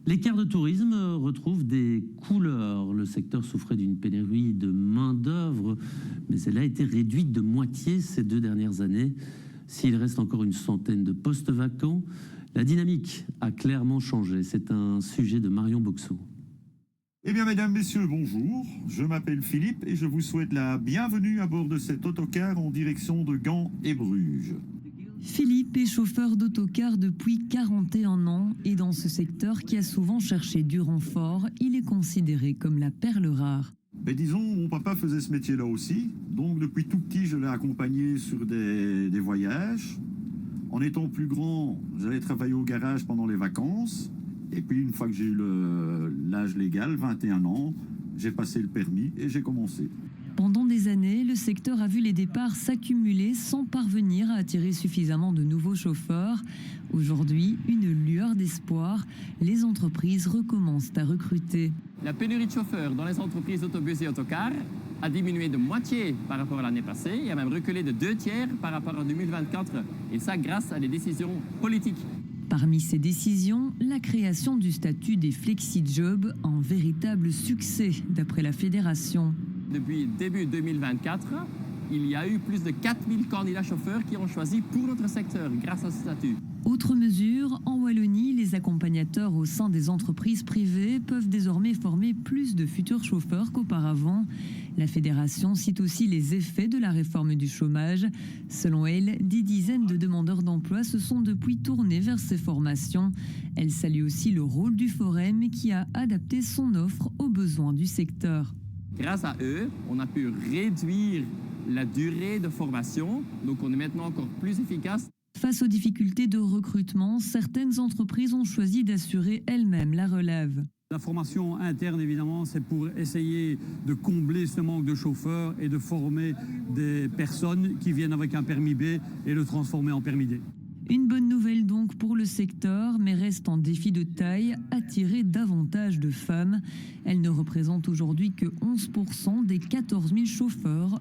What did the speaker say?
Les quarts de tourisme retrouvent des couleurs. Le secteur souffrait d'une pénurie de main-d'œuvre, mais elle a été réduite de moitié ces 2 dernières années. S'il reste encore une centaine de postes vacants, la dynamique a clairement changé. C'est un sujet de Marion Boxeau. Eh bien, mesdames, messieurs, bonjour. Je m'appelle Philippe et je vous souhaite la bienvenue à bord de cet autocar en direction de Gand et Bruges. Philippe est chauffeur d'autocar depuis 41 ans et dans ce secteur qui a souvent cherché du renfort, il est considéré comme la perle rare. Mais disons, mon papa faisait ce métier-là aussi, donc depuis tout petit, je l'ai accompagné sur des voyages. En étant plus grand, j'allais travailler au garage pendant les vacances. Et puis, une fois que j'ai eu l'âge légal, 21 ans, j'ai passé le permis et j'ai commencé. Pendant des années, le secteur a vu les départs s'accumuler sans parvenir à attirer suffisamment de nouveaux chauffeurs. Aujourd'hui, une lueur d'espoir, les entreprises recommencent à recruter. La pénurie de chauffeurs dans les entreprises d'autobus et autocars a diminué de moitié par rapport à l'année passée et a même reculé de 2/3 par rapport à 2024. Et ça grâce à des décisions politiques. Parmi ces décisions, la création du statut des flexi-jobs, un véritable succès d'après la fédération. Depuis début 2024, il y a eu plus de 4000 candidats chauffeurs qui ont choisi pour notre secteur grâce à ce statut. Autre mesure, en Wallonie, les accompagnateurs au sein des entreprises privées peuvent désormais former plus de futurs chauffeurs qu'auparavant. La fédération cite aussi les effets de la réforme du chômage. Selon elle, des dizaines de demandeurs d'emploi se sont depuis tournés vers ces formations. Elle salue aussi le rôle du Forum qui a adapté son offre aux besoins du secteur. Grâce à eux, on a pu réduire la durée de formation, donc on est maintenant encore plus efficace. Face aux difficultés de recrutement, certaines entreprises ont choisi d'assurer elles-mêmes la relève. La formation interne, évidemment, c'est pour essayer de combler ce manque de chauffeurs et de former des personnes qui viennent avec un permis B et le transformer en permis D. Une bonne nouvelle donc pour le secteur, mais reste un défi de taille, attirer davantage de femmes. Elles ne représentent aujourd'hui que 11% des 14 000 chauffeurs.